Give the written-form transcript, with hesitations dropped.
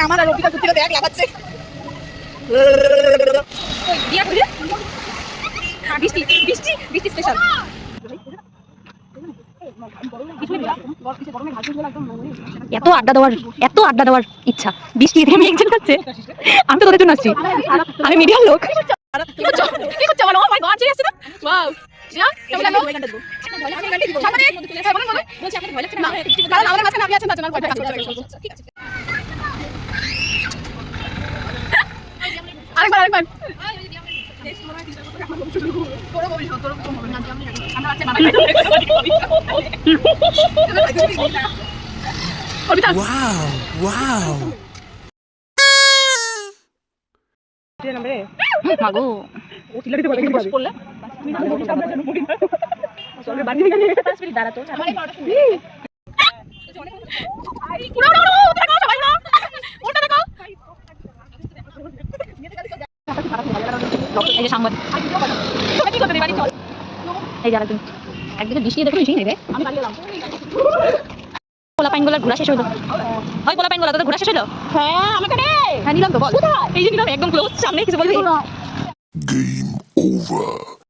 আমার আর রবিকা ঘুরতে দেখ লাগাচ্ছে বৃষ্টি বৃষ্টি বৃষ্টি স্পেশাল এত আড্ডা দেওয়ার ইচ্ছা বৃষ্টি এদিকে মেঘ ঝুলছে আমি তো তোদের জন্য আসছি আমি মিডিয়ার লোক কি করছো বলো ও মাই গড সিরিয়াস না ওয়াও যা কেমন লাগলো সামনে বলুন বলছি আপনাদের ভয় লাগছে না কারণ আমাদের মাঝখানে আপনি আছেন তার জন্য ভয় কাজ করছে ঠিক আছে আরেকবার Wow. মাগো ও চিল্লাতে পারে কি করলে চল বাড়ি থেকে গিয়ে 5 মিনিট দাঁড়া তো আমার এই 9টা শুনে পুরো দেখো সবাই না ওটা দেখো এই যে সাংবাদিক তুমি কি করতে বাড়ি চল এই যারা তুমি একদিকে বৃষ্টি দেখো বেশি নেবে আমি বাড়ি এলাম পোলা পাইনগুলোর ঘোরা শেষ হলো হয় পোলা পাইনগুলো তোদের ঘোরা শেষ হলো হ্যাঁ আমাকে রে হ্যাঁ নিলাম তো বল এই যে নিলাম একদম ক্লোজ সামনে কিছু বলবি Game over.